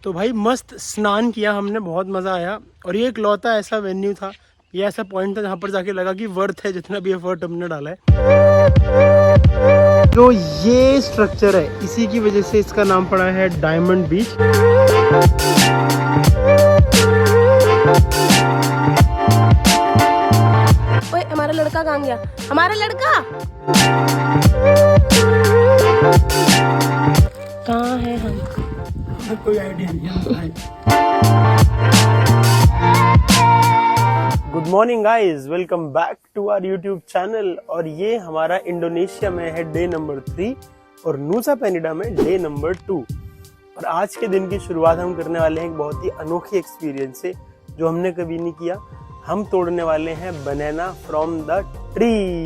तो भाई मस्त स्नान किया हमने, बहुत मज़ा आया। और ये एक लौता ऐसा वेन्यू था, ये ऐसा पॉइंट था जहाँ पर जाके लगा कि वर्थ है जितना भी एफर्ट हमने डाला है। जो ये स्ट्रक्चर है इसी की वजह से इसका नाम पड़ा है डायमंड बीच। ओए हमारा लड़का कहाँ गया? हमारा लड़का कहाँ है? हम कोई आइडिया नहीं। Good morning guys, welcome back to our YouTube channel. और ये हमारा इंडोनेशिया में है डे नंबर 3 और नूसा पेनिडा में डे नंबर 2। और आज के दिन की शुरुआत हम करने वाले हैं एक बहुत ही अनोखी एक्सपीरियंस से जो हमने कभी नहीं किया। हम तोड़ने वाले हैं बनाना फ्रॉम द ट्री।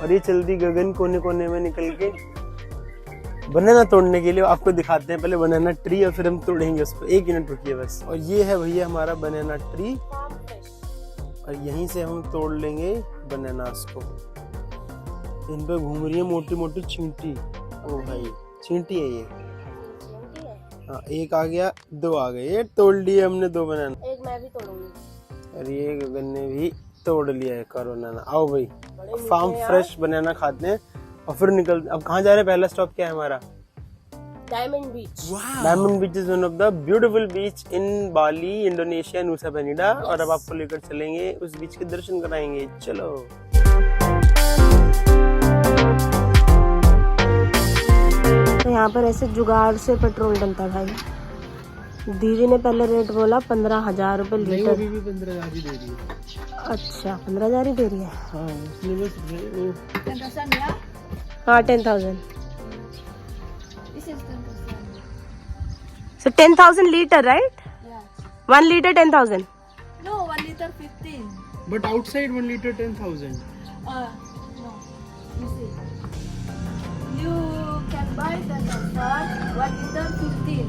और ये चलती गगन कोने कोने में निकल के बनाना तोड़ने के लिए आपको दिखाते हैं। पहले बनाना ट्री और फिर हम तोड़ेंगे उसको। 1 मिनट रुकिए बस। और ये है भैया हमारा बनाना ट्री और यहीं से हम तोड़ लेंगे बनानास को। इन पे घूम रही है मोटी मोटी चींटी। ओ भाई चींटी है ये। हाँ, एक आ गया, 2 आ गए। ये तोड़ लिए हमने 2 बनाना। एक मैं भी तोड़ूंगी। और ये गगन ने भी तोड़ लिया है बनाना। आओ भाई फार्म फ्रेश बनाना खाते हैं और फिर निकल। अब कहाँ जा रहे हैं? पहला स्टॉप क्या है हमारा? Diamond beach. Diamond beach is one of the beautiful beach in Bali, Indonesia, नूसा Penida. और अब आपको लेकर चलेंगे उस बीच के दर्शन कराएंगे। चलो। तो यहाँ पर ऐसे जुगाड़ से पेट्रोल डलता भाई। दीदी ने पहले रेट बोला 15,000 रुपए लीटर। अभी भी 15,000 ही दे रही है। अच्छा 15,000 ही दे रही है। हाँ, उसने बस वो हाँ 10,000। So 10,000 liter, right? Yeah. 1 liter 10,000. No, 1 liter 15. But outside 1 litre 10,000। No. You see. You can buy that offer 1 liter 15.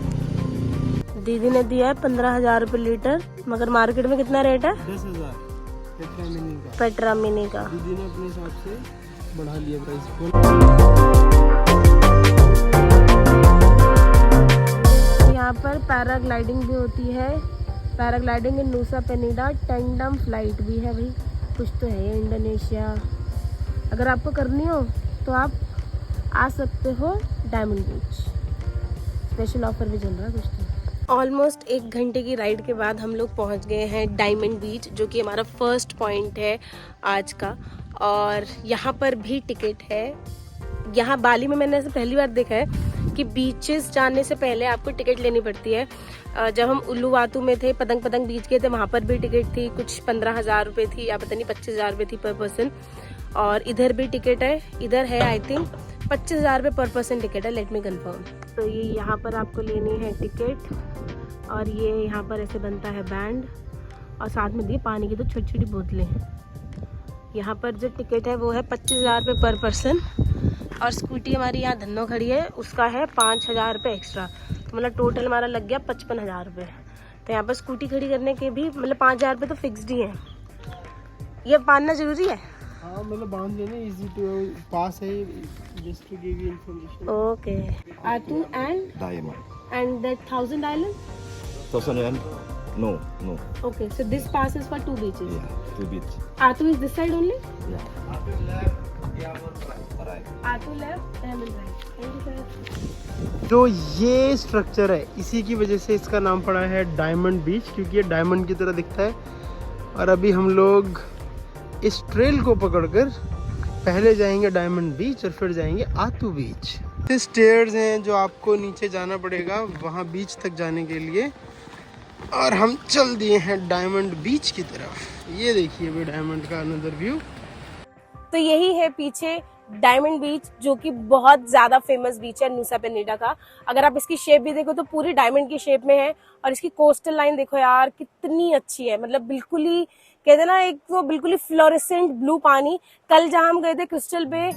दीदी ने दिया है 15,000 रुपए लीटर, मगर मार्केट में कितना रेट है? 10,000 पेट्रा मिनी का। दीदी ने अपने हिसाब से बढ़ा लिया प्राइस। यहाँ पर पैराग्लाइडिंग भी होती है। Paragliding in नूसा Penida. Tandem flight भी है भाई। कुछ तो है ये इंडोनेशिया। अगर आपको करनी हो तो आप आ सकते हो डायमंड बीच। स्पेशल ऑफर भी चल रहा है कुछ तो। ऑलमोस्ट 1 घंटे की राइड के बाद हम लोग पहुँच गए हैं डायमंड बीच, जो कि हमारा फर्स्ट पॉइंट है आज का। और यहाँ पर भी टिकट है। यहाँ बाली में मैंने ऐसे पहली बार देखा है कि बीचेस जाने से पहले आपको टिकट लेनी पड़ती है। जब हम उल्लुवातू में थे, पतंग बीच गए थे, वहाँ पर भी टिकट थी। कुछ 15,000 रुपये थी या पता नहीं 25,000 रुपये थी पर पर्सन। और इधर भी टिकट है। इधर है आई थिंक 25,000 रुपये पर पर्सन टिकट है। Let me confirm. तो ये यहाँ पर आपको लेनी है टिकट। और ये यहाँ पर ऐसे बनता है बैंड। और साथ में दिए पानी की तो छोटी छोटी बोतलें। यहाँ पर जो टिकट है वो है 25,000 रुपये पर पर्सन। और स्कूटी हमारी यहाँ धन्नो खड़ी है, उसका है 5,000 रुपये एक्स्ट्रा। तो मतलब टोटल हमारा लग गया 55,000 रुपये। तो यहाँ पर स्कूटी खड़ी करने के भी मतलब 5,000 रुपये तो फिक्स्ड ही है। ये बांधना जरूरी है? हाँ, मतलब बांध लेना, इजी टू पास है, just to give you information. Okay. आतू and Diamond. And that 1000 island? 1,000 and no. Okay, so this pass is for 2 beaches. Yeah, 2 beach. आतू is this side only? Yeah. आतू left, diamond right. Thank you sir. जो ये structure है इसी की वजह से इसका नाम पड़ा है डायमंड बीच, क्योंकि ये डायमंड की तरह दिखता है। और अभी हम लोग इस ट्रेल को पकड़कर पहले जाएंगे डायमंड बीच और फिर जाएंगे आतू बीच। ये स्टेयर्स हैं जो आपको नीचे जाना पड़ेगा वहाँ बीच तक जाने के लिए। और हम चल दिए हैं डायमंड बीच की तरफ। ये देखिए भाई डायमंड का अनदर व्यू। तो यही है पीछे डायमंड बीच, जो कि बहुत ज्यादा फेमस बीच है नूसा पेनिडा का। अगर आप इसकी शेप भी देखो तो पूरी डायमंड की शेप में है। और इसकी कोस्टल लाइन देखो यार कितनी अच्छी है। मतलब बिल्कुल ही कहते ना, एक तो बिल्कुल ही फ्लोरेसेंट ब्लू पानी। कल जहां हम गए थे क्रिस्टल बे,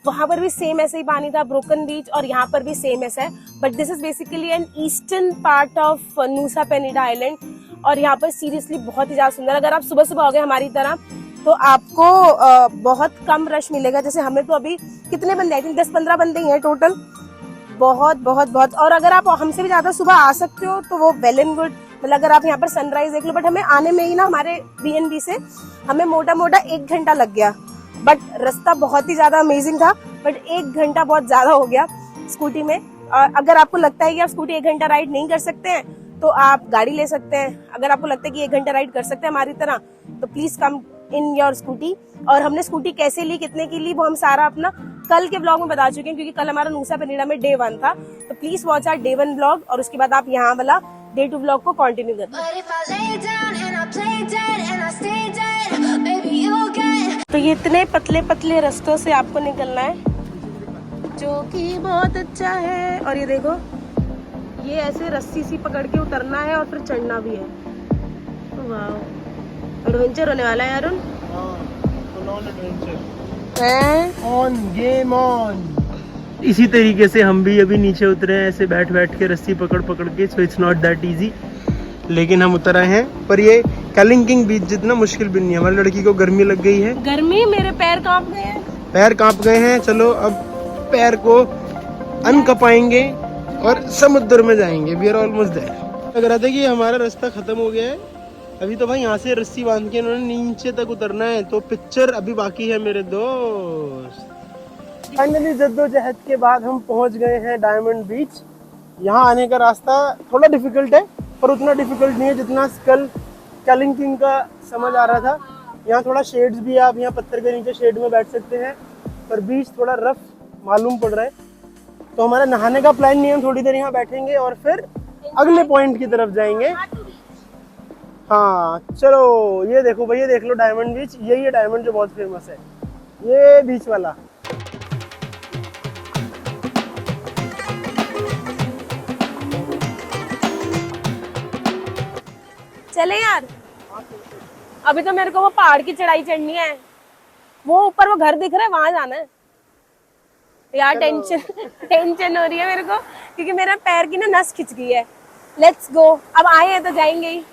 वहां पर भी सेम ऐसे ही पानी था, ब्रोकन बीच। और यहाँ पर भी सेम ऐसा है। But this is basically an eastern part of Nusa Penida island. और यहाँ पर सीरियसली बहुत ही ज्यादा सुंदर। अगर आप सुबह सुबह हो गए हमारी तरह तो आपको बहुत कम रश मिलेगा। जैसे हमें तो अभी कितने बंदे, आई थिंक 10-15 बंदे ही हैं टोटल। बहुत बहुत बहुत। और अगर आप हमसे भी ज्यादा सुबह आ सकते हो तो वो वेल एंड गुड, मतलब अगर आप यहाँ पर सनराइज देख लो। बट हमें आने में ही ना हमारे BNB से हमें मोटा मोटा 1 घंटा लग गया। बट रास्ता बहुत ही ज्यादा अमेजिंग था, बट 1 घंटा बहुत ज्यादा हो गया स्कूटी में। अगर आपको लगता है कि आप स्कूटी 1 घंटा राइड नहीं कर सकते हैं तो आप गाड़ी ले सकते हैं। अगर आपको लगता है कि 1 घंटा राइड कर सकते हैं हमारी तरह तो please come in your scooty. और हमने स्कूटी कैसे ली, कितने की ली, वो हम सारा अपना कल के ब्लॉग में बता चुके हैं, क्योंकि कल हमारा नूसा पेनिडा में डे 1 था। तो please watch our day 1 blog और उसके बाद आप यहाँ वाला डे 2 ब्लॉग को कंटिन्यू करते हैं। तो ये इतने पतले पतले रास्तों से आपको निकलना है, जो कि बहुत अच्छा है। और ये देखो, ये ऐसे रस्सी सी पकड़ के उतरना है और फिर चढ़ना भी है। वाह, एडवेंचर होने वाला है अरुण। On game on. इसी तरीके से हम भी अभी नीचे उतरे हैं, ऐसे बैठ बैठ के रस्सी पकड़ पकड़ के। So it's not that easy, लेकिन हम उतर आए हैं। पर ये कालिंकिंग बीच जितना मुश्किल भी नहीं है। हमारी लड़की को गर्मी लग गई है, गर्मी, मेरे पैर कांप गए हैं। पैर कांप गए हैं। चलो अब पैर को अनकपाएंगे और समुद्र में जाएंगे। We are almost there. लग रहा था कि हमारा रास्ता खत्म हो गया है। अभी तो भाई यहाँ से रस्सी बांध के इन्होंने नीचे तक उतरना है, तो पिक्चर अभी बाकी है मेरे दोस्त। फाइनली जद्दोजहद के बाद हम पहुंच गए हैं डायमंड बीच। यहाँ आने का रास्ता थोड़ा डिफिकल्ट है, पर उतना डिफिकल्ट नहीं है जितना कल कालिंकिंग का समझ आ रहा था। यहाँ थोड़ा शेड्स भी है, आप यहाँ पत्थर के नीचे शेड में बैठ सकते हैं, पर बीच थोड़ा रफ मालूम पड़ रहा है। तो हमारा नहाने का प्लान नहीं है, हम थोड़ी देर यहाँ बैठेंगे और फिर अगले पॉइंट की तरफ जाएंगे। हाँ चलो, ये देखो भैया, देख लो डायमंड बीच। यही है डायमंड जो बहुत फेमस है, ये बीच वाला। चले यार, अभी तो मेरे को वो पहाड़ की चढ़ाई चढ़नी है। वो ऊपर वो घर दिख रहा है, वहां जाना है यार। टेंशन हो रही है मेरे को, क्योंकि मेरा पैर की ना नस खिंच गई है। लेट्स गो, अब आए हैं तो जाएंगे ही।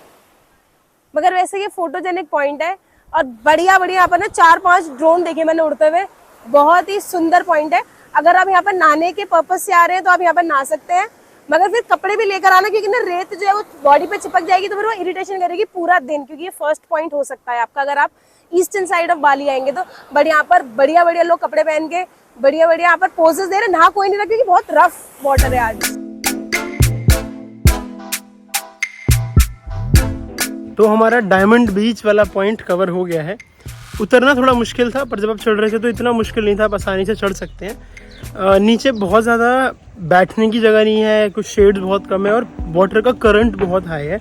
मगर वैसे ये फोटोजेनिक पॉइंट है और बढ़िया बढ़िया। यहाँ पर ना 4-5 ड्रोन देखे मैंने उड़ते हुए, बहुत ही सुंदर पॉइंट है। अगर आप यहाँ पर नहाने के पर्पज से आ रहे हैं तो आप यहाँ पर नहा सकते हैं, मगर फिर कपड़े भी लेकर आना, क्योंकि ना रेत जो है वो बॉडी पे चिपक जाएगी तो फिर वो इरिटेशन करेगी पूरा दिन। क्योंकि ये फर्स्ट पॉइंट हो सकता है आपका अगर आप ईस्टर्न साइड ऑफ बाली आएंगे तो। बट यहाँ पर बढ़िया बढ़िया लोग कपड़े पहन के बढ़िया बढ़िया यहाँ पर पोजेस दे रहे। नहा कोई नहीं रहा क्योंकि बहुत रफ वाटर है आज। तो हमारा डायमंड बीच वाला पॉइंट कवर हो गया है। उतरना थोड़ा मुश्किल था, पर जब आप चढ़ रहे थे तो इतना मुश्किल नहीं था, आप आसानी से चढ़ सकते हैं। नीचे बहुत ज़्यादा बैठने की जगह नहीं है, कुछ शेड्स बहुत कम है और वाटर का करंट बहुत हाई है,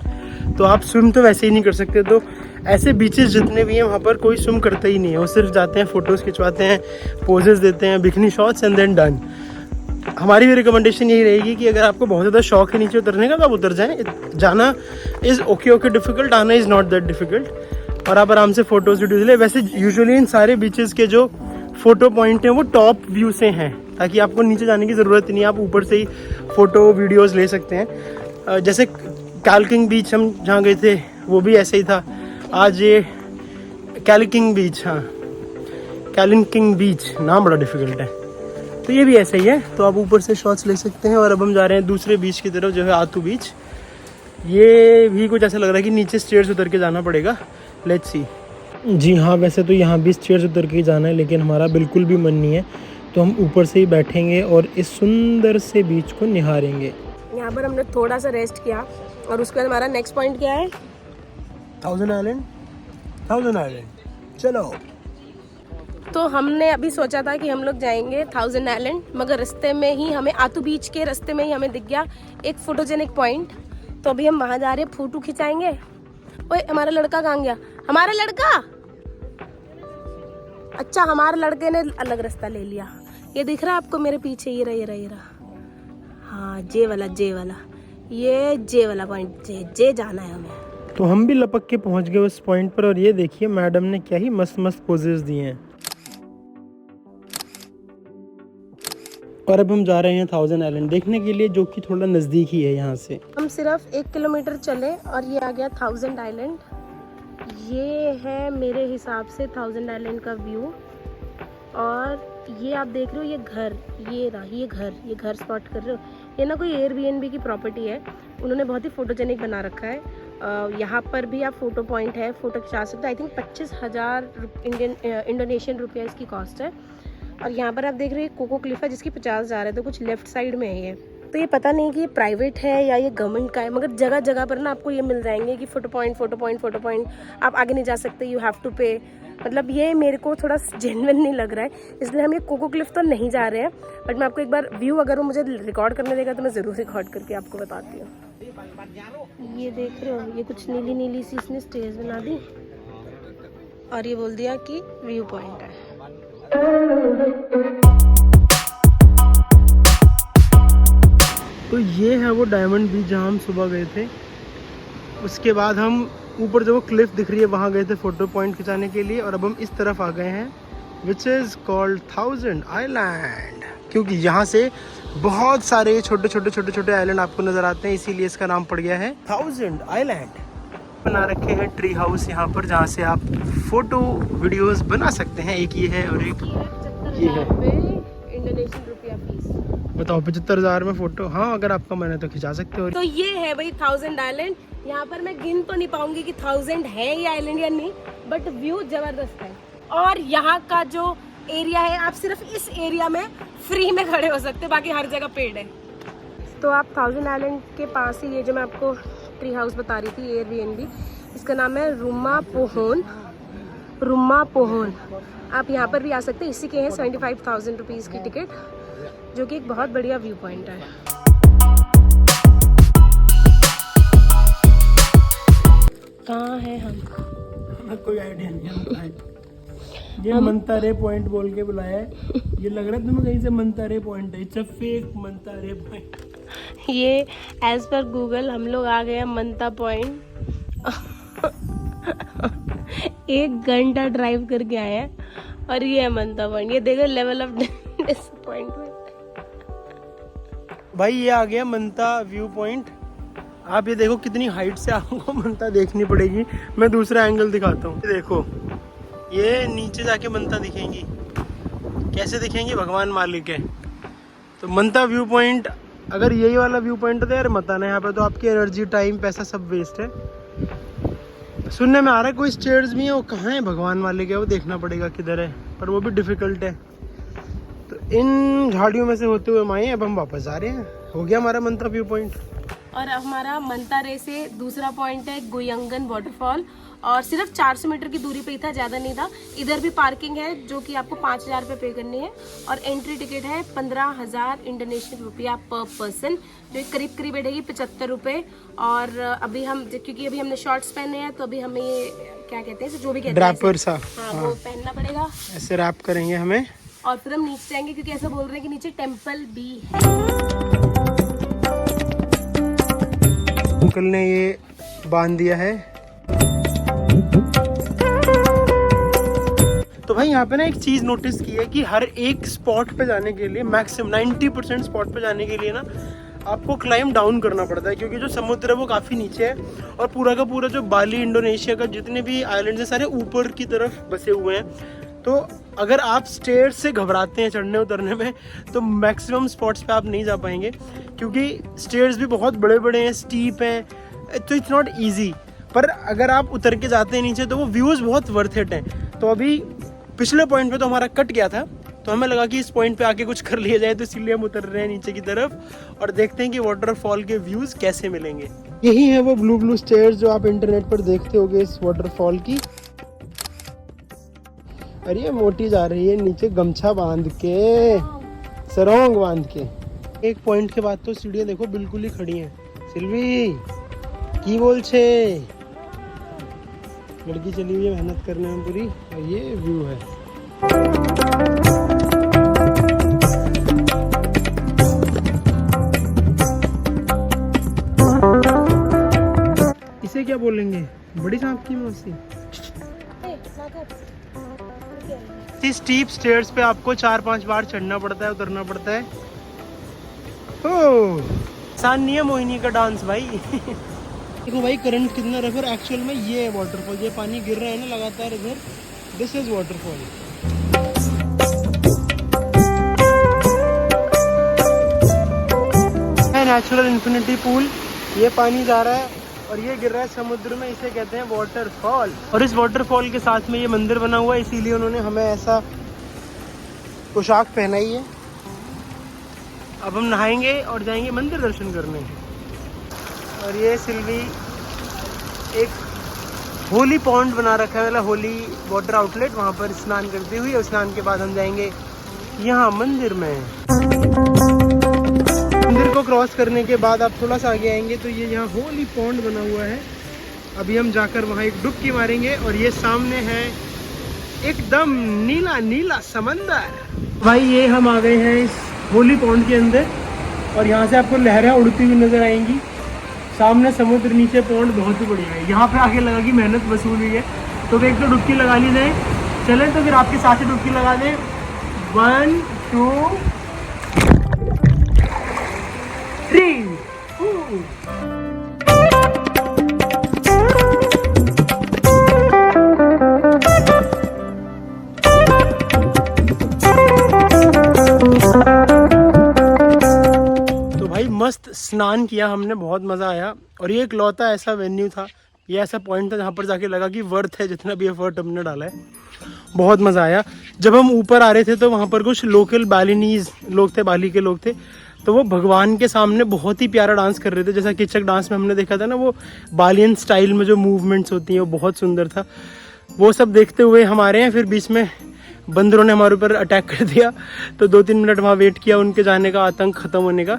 तो आप स्विम तो वैसे ही नहीं कर सकते। तो ऐसे बीचेस जितने भी हैं वहाँ पर कोई स्विम करता ही नहीं है, वो सिर्फ जाते हैं, फ़ोटोज़ खिंचवाते हैं, पोजेस देते हैं, bikini shots and then done. हमारी भी रिकमेंडेशन यही रहेगी कि अगर आपको बहुत ज़्यादा शौक है नीचे उतरने का तो आप उतर जाएं। जाना इज़ ओके डिफ़िकल्ट, आना इज़ नॉट दैट डिफ़िकल्ट। और आप आराम से फ़ोटोज़ वीडियोज़ ले। वैसे यूजुअली इन सारे बीचेस के जो फ़ोटो पॉइंट हैं वो टॉप व्यू से हैं, ताकि आपको नीचे जाने की ज़रूरत ही नहीं है, आप ऊपर से ही फ़ोटो वीडियोज़ ले सकते हैं। जैसे कालिंकिंग बीच हम जहाँ गए थे वो भी ऐसे ही था। आज ये कालिंकिंग बीच, हाँ कालिंकिंग बीच नाम बड़ा डिफ़िकल्ट है, तो ये भी ऐसा ही है। तो आप ऊपर से शॉट्स ले सकते हैं। और अब हम जा रहे हैं दूसरे बीच की तरफ, जो है आतू बीच। ये भी कुछ ऐसा लग रहा है कि नीचे स्टेयर्स उतर के जाना पड़ेगा। Let's see. जी हाँ, वैसे तो यहाँ भी स्टेयर्स उतर के जाना है, लेकिन हमारा बिल्कुल भी मन नहीं है, तो हम ऊपर से ही बैठेंगे और इस सुंदर से बीच को निहारेंगे। यहाँ पर हमने थोड़ा सा रेस्ट किया और उसके बाद हमारा नेक्स्ट पॉइंट क्या है? Thousand island. चलो। तो हमने अभी सोचा था कि हम लोग जाएंगे 1000 आइलैंड, मगर रास्ते में ही हमें आतू बीच के रास्ते में ही हमें दिख गया एक फोटोजेनिक पॉइंट। तो अभी हम वहाँ जा रहे हैं, फोटो खिंचाएंगे। ओए, हमारा लड़का कहाँ गया? हमारा लड़का, अच्छा हमारे लड़के ने अलग रास्ता ले लिया। ये दिख रहा है आपको मेरे पीछे? ये रहा। हाँ, जे वाला ये जे वाला पॉइंट, जे जाना है हमें। तो हम भी लपक के पहुँच गए उस पॉइंट पर। और ये देखिए मैडम ने क्या ही मस्त मस्त पोजेस दिए हैं। और अब हम जा रहे हैं 1000 आइलैंड देखने के लिए, जो कि थोड़ा नज़दीक ही है यहाँ से। हम सिर्फ 1 किलोमीटर चले और ये आ गया 1000 आइलैंड। ये है मेरे हिसाब से 1000 आइलैंड का व्यू। और ये आप देख रहे हो, ये घर स्पॉट कर रहे हो, ये ना कोई एयरबीएनबी की प्रॉपर्टी है। उन्होंने बहुत ही फोटोजेनिक बना रखा है। यहाँ पर भी आप फोटो पॉइंट है, फोटो खिंचा सकते हो। आई थिंक 25,000 इंडोनेशियन रुपया इसकी कॉस्ट है। और यहाँ पर आप देख रहे हो कोको क्लिफ है जिसकी 50,000 है, तो कुछ लेफ्ट साइड में है ये। तो ये पता नहीं कि ये प्राइवेट है या ये गवर्नमेंट का है, मगर जगह जगह पर ना आपको ये मिल जाएंगे कि फोटो पॉइंट, आप आगे नहीं जा सकते, यू हैव टू पे। मतलब ये मेरे को थोड़ा जेन्युइन नहीं लग रहा है, इसलिए हम ये कोको क्लिफ तो नहीं जा रहे हैं। बट मैं आपको एक बार व्यू, अगर वो मुझे रिकॉर्ड करने देगा तो मैं ज़रूर रिकॉर्ड करके आपको बताती हूँ। ये देख रहे हो, ये कुछ नीली नीली सी इसने स्टेज बना दी और ये बोल दिया कि व्यू पॉइंट है। तो ये है वो डायमंड बीच जहाँ हम सुबह गए थे। उसके बाद हम ऊपर जो वो क्लिफ दिख रही है वहाँ गए थे फोटो पॉइंट खिंचाने के लिए, और अब हम इस तरफ आ गए हैं विच इज़ कॉल्ड 1000 आइलैंड, क्योंकि यहाँ से बहुत सारे छोटे आइलैंड आपको नज़र आते हैं, इसीलिए इसका नाम पड़ गया है 1000 आइलैंड। बना रखे हैं ट्री हाउस यहाँ पर, जहाँ से आप फोटो वीडियोस बना सकते हैं। एक ये है और एक ये है। Indonesian rupiah fees. बताओ 75,000 में फोटो? हाँ, अगर आपका मन है तो खिंचा सकते हो। तो ये है भाई 1000 आइलैंड। यहाँ पर मैं गिन तो नहीं पाऊंगी कि 1000 है ये आइलैंड या नहीं, बट व्यू जबरदस्त है। और यहाँ का जो एरिया है, आप सिर्फ इस एरिया में फ्री में खड़े हो सकते, बाकी हर जगह पेड़ है। तो आप 1000 आइलैंड के पास ही ये जो मैं आपको ट्री हाउस बता रही थी, एयरबीएनबी, इसका नाम है रुम्मा पोहोन। आप यहाँ पर भी आ सकते हैं। इसी के हैं 75,000 रुपीज़ की टिकट, जो कि एक बहुत बढ़िया व्यू पॉइंट है। कहाँ है हम? कोई आइडिया नहीं। ये मंतारे पॉइंट बोल के बुलाया है। ये लग रहा है तुम्हें कहीं से मंतारे पॉइंट है। इट्स अ फेक मंतारे पॉइंट। ये एज पर गूगल हम लोग आ गए मंता पॉइंट। 1 घंटा ड्राइव करके आए हैं और ये है मंता पॉइंट। ये देखो लेवल ऑफ डिसअपॉइंटमेंट। भाई ये आ गया मंता व्यू पॉइंट। आप ये देखो कितनी हाइट से आपको मंता देखनी पड़ेगी। मैं दूसरा एंगल दिखाता हूँ। देखो ये नीचे जाके मंता दिखेंगी। कैसे दिखेंगी? भगवान मालिक है। तो मंता व्यू पॉइंट, अगर यही वाला व्यू पॉइंट है यार मत आना यहाँ पे, तो आपकी एनर्जी, टाइम, पैसा सब वेस्ट है। सुनने में आ रहा है कोई स्टेयर्स भी है, वो कहाँ है भगवान मालिक है, वो देखना पड़ेगा किधर है, पर वो भी डिफिकल्ट है। तो इन झाड़ियों में से होते हुए हम आए, अब हम वापस आ रहे हैं। हो गया हमारा मंता व्यू पॉइंट। और हमारा मंतारे से दूसरा पॉइंट है गोयंगन वाटरफॉल, और सिर्फ 400 मीटर की दूरी पे ही था, ज़्यादा नहीं था। इधर भी पार्किंग है जो कि आपको 5,000 रुपये पे करनी है, और एंट्री टिकट है 15,000 इंडोनेशियन रुपया पर पर्सन, जो करीब करीब बैठेगी 75 रुपये। और अभी हम, क्योंकि अभी हमने शॉर्ट्स पहने हैं, तो अभी हमें ये क्या कहते हैं, जो भी कहते हैं ड्रैपर सा, हाँ वो पहनना पड़ेगा। ऐसे रैप करेंगे हमें, और फिर हम नीचे जाएंगे, क्योंकि ऐसा बोल रहे हैं कि नीचे टेम्पल भी है। अंकल ने ये बांध दिया है। तो भाई यहाँ पे ना एक चीज नोटिस की है कि हर एक स्पॉट पे जाने के लिए, मैक्सिमम 90% स्पॉट पे जाने के लिए ना आपको क्लाइम डाउन करना पड़ता है, क्योंकि जो समुद्र है वो काफ़ी नीचे है, और पूरा का पूरा जो बाली, इंडोनेशिया का जितने भी आइलैंड्स हैं सारे ऊपर की तरफ बसे हुए हैं। तो अगर आप स्टेयर्स से घबराते हैं चढ़ने उतरने में, तो मैक्सिमम स्पॉट्स पे आप नहीं जा पाएंगे, क्योंकि स्टेयर्स भी बहुत बड़े बड़े हैं, स्टीप हैं, तो इट्स नॉट ईजी। पर अगर आप उतर के जाते हैं नीचे तो वो व्यूज़ बहुत वर्थ इट हैं। तो अभी पिछले पॉइंट पे तो हमारा कट गया था, तो हमें लगा कि इस पॉइंट पे आके कुछ कर लिया जाए, तो इसीलिए हम उतर रहे हैं नीचे की तरफ और देखते हैं कि वाटरफॉल के व्यूज़ कैसे मिलेंगे। यही है वो ब्लू स्टेयर्स जो आप इंटरनेट पर देखते होंगे इस वाटरफॉल की। अरे ये मोटी जा रही है नीचे गमछा बांध के, सरोंग बांध के। एक पॉइंट के बाद तो सीढ़ियाँ देखो बिल्कुल ही खड़ी हैं। सिल्वी की बोल छे, लड़की चली हुई है मेहनत करने में पूरी, और ये व्यू है। इसे क्या बोलेंगे? बड़ी सांप की मौसी। इस स्टीप स्टेयर्स पे आपको 4-5 बार चढ़ना पड़ता है, उतरना पड़ता है। ओह, आसान नहीं है मोहिनी का डांस भाई। देखो भाई करंट कितना रफ है। एक्चुअल में ये है वाटरफॉल, ये पानी गिर रहा है ना लगातार इधर, this is waterfall. Natural infinity pool. ये पानी जा रहा है और ये गिर रहा है समुद्र में, इसे कहते हैं वाटरफॉल। और इस वाटरफॉल के साथ में ये मंदिर बना हुआ है, इसीलिए उन्होंने हमें ऐसा पोशाक पहनाई है। अब हम नहाएंगे और जाएंगे मंदिर दर्शन करने। और ये सिल्वी एक होली पॉन्ड बना रखा है, मतलब होली वाटर आउटलेट, वहाँ पर स्नान करती हुई, और स्नान के बाद हम जाएंगे यहाँ मंदिर में। मंदिर को क्रॉस करने के बाद आप थोड़ा सा आगे आएंगे तो ये यहाँ होली पॉन्ड बना हुआ है। अभी हम जाकर वहाँ एक डुबकी मारेंगे और ये सामने है एकदम नीला नीला समंदर। भाई ये हम आ गए हैं इस होली पॉन्ड के अंदर और यहाँ से आपको लहरें उड़ती हुई नजर आएंगी। सामने समुद्र, नीचे पॉन्ड, बहुत ही बढ़िया है। यहाँ पे आगे लगा कि मेहनत वसूल हुई है, तो एक तो डुबकी लगा ली जाए। चलें तो फिर आपके साथ ही डुबकी लगा दें। 1 2 3। तो भाई मस्त स्नान किया हमने, बहुत मज़ा आया। और ये एक लौता ऐसा वेन्यू था, ये ऐसा पॉइंट था जहाँ पर जाके लगा कि वर्थ है जितना भी एफर्ट हमने डाला है। बहुत मज़ा आया। जब हम ऊपर आ रहे थे तो वहाँ पर कुछ लोकल बालिनीज लोग थे, बाली के लोग थे, तो वो भगवान के सामने बहुत ही प्यारा डांस कर रहे थे। जैसा किचक डांस में हमने देखा था ना, वो बालियन स्टाइल में जो मूवमेंट्स होती हैं वो बहुत सुंदर था। वो सब देखते हुए हम आ रहे हैं, फिर बीच में बंदरों ने हमारे ऊपर अटैक कर दिया, तो 2-3 मिनट वहाँ वेट किया उनके जाने का, आतंक ख़त्म होने का।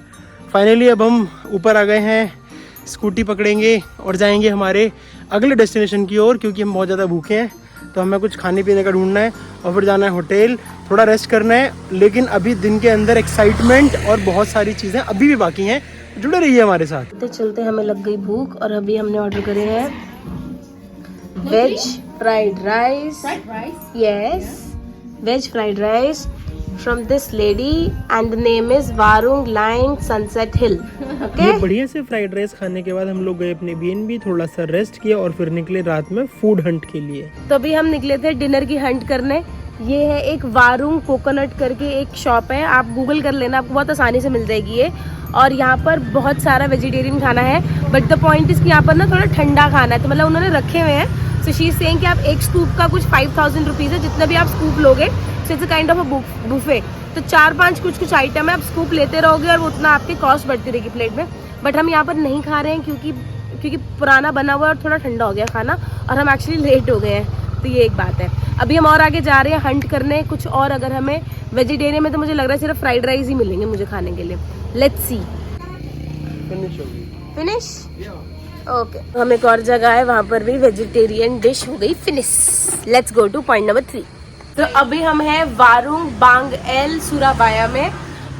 फाइनली अब हम ऊपर आ गए हैं, स्कूटी पकड़ेंगे और जाएंगे हमारे अगले डेस्टिनेशन की ओर, क्योंकि हम बहुत ज़्यादा भूखे हैं। तो हमें कुछ खाने पीने का ढूंढना है और फिर जाना है होटल, थोड़ा रेस्ट करना है। लेकिन अभी दिन के अंदर एक्साइटमेंट और बहुत सारी चीज़ें अभी भी बाकी हैं, जुड़े रहिए हमारे साथ। चलते चलते हमें लग गई भूख और अभी हमने ऑर्डर करे हैं veg fried rice. Yes, veg fried rice from this lady and the name is Varung Line Sunset Hill. Okay? ये बढ़िया से फ्राइड राइस खाने के बाद हम लोग गए अपने B&B, थोड़ा सा रेस्ट किया और फिर निकले रात में फूड हंट के लिए। तो अभी हम निकले थे डिनर की हंट करने। ये है एक वारुंग कोकोनट करके एक शॉप है, आप गूगल कर लेना, आपको बहुत आसानी से मिल जाएगी ये। और यहाँ पर बहुत सारा वेजिटेरियन खाना है, बट द पॉइंट इज कि यहाँ पर ना थोड़ा ठंडा खाना है, तो मतलब उन्होंने रखे हुए हैं। सो शी इज सेइंग कि आप एक स्कूप का कुछ 5000 रुपीज़ है, जितना भी आप स्कूप लोगे। So it's a kind of a buffet, तो 4-5 कुछ आइटम है, आप स्कूप लेते रहोगे और उतना आपकी कॉस्ट बढ़ती रहेगी प्लेट में। बट हम यहाँ पर नहीं खा रहे हैं क्योंकि पुराना बना हुआ है और थोड़ा ठंडा हो गया खाना, और हम एक्चुअली लेट हो गए हैं, तो ये एक बात है। अभी हम और आगे जा रहे हैं हंट करने कुछ और। अगर हमें वेजिटेरियन में तो मुझे लग रहा है सिर्फ फ्राइड राइस ही मिलेंगे मुझे खाने के लिए। Let's see. फिनिश? ओके, हम एक और जगह है, वहाँ पर भी वेजिटेरियन डिश हो गई finish. Let's go two point number 3। तो अभी हम हैं वारुंग बांग एल सुराबाया में।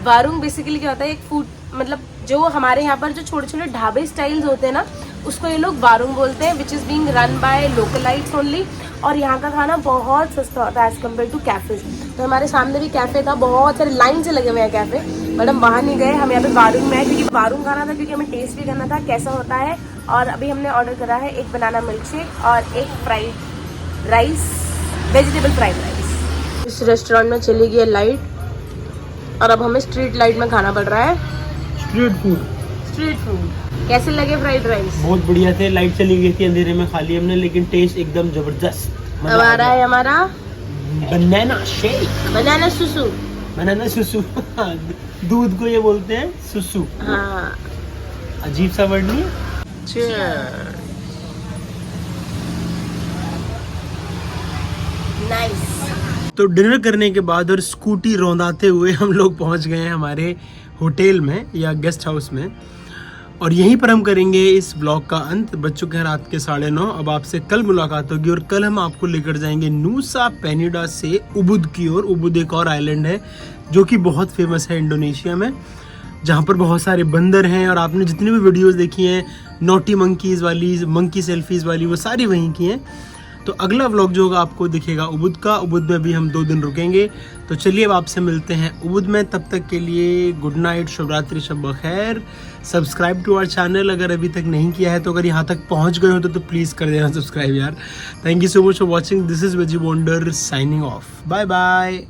वारुंग बेसिकली क्या होता है, एक फूड, मतलब जो हमारे यहाँ पर जो छोटे छोटे ढाबे स्टाइल्स होते हैं ना, उसको ये लोग वारुंग बोलते हैं, which is being run by localites only. और यहाँ का खाना बहुत सस्ता होता है एज कम्पेयर टू कैफेज। तो हमारे सामने भी कैफे था, बहुत सारे लाइन से लगे हुए हैं कैफे, बट हम वहाँ नहीं गए, हम यहाँ पे वारुंग में है, क्योंकि वारुंग खाना था, क्योंकि हमें टेस्ट भी करना था कैसा होता है। और अभी हमने ऑर्डर करा है एक बनाना मिल्क शेक और एक fried rice, vegetable fried rice. इस रेस्टोरेंट में चली गई है लाइट और अब हमें स्ट्रीट लाइट में खाना पड़ रहा है स्ट्रीट फूड। कैसे लगे फ्राइड राइस? बहुत बढ़िया थे, लाइट चली गई थी, अंधेरे में खा ली हमने, लेकिन टेस्ट एकदम जबरदस्त। अब आ रहा है हमारा बनाना शेक, बनाना सुसु। बनाना सुसु दूध को ये बोलते हैं सुसु। हाँ, अजीब सा वर्ड नहीं है। Cheers. नाइस। तो डिनर करने के बाद और स्कूटी रौंदाते हुए हम लोग पहुंच गए हैं हमारे होटल में या गेस्ट हाउस में, और यहीं पर हम करेंगे इस ब्लॉग का अंत। बज चुके हैं रात के 9:30। अब आपसे कल मुलाकात होगी और कल हम आपको लेकर जाएंगे नूसा पेनिडा से उबुद की ओर। उबुद एक और आइलैंड है जो कि बहुत फेमस है इंडोनेशिया में, जहाँ पर बहुत सारे बंदर हैं। और आपने जितनी भी वीडियोस देखी हैं नोटी मंकीज़ वाली, मंकी सेल्फीज़ वाली, वो सारी वहीं की हैं। तो अगला व्लॉग जो होगा आपको दिखेगा उबुद का। उबुद में भी हम 2 दिन रुकेंगे। तो चलिए अब आपसे मिलते हैं उबुद में, तब तक के लिए गुड नाइट, शुभ रात्रि, शब बखैर। सब्सक्राइब टू आवर चैनल अगर अभी तक नहीं किया है, तो अगर यहाँ तक पहुँच गए हो तो प्लीज़ कर देना सब्सक्राइब यार। Thank you so much for watching. This is veggie wonder signing off. Bye bye.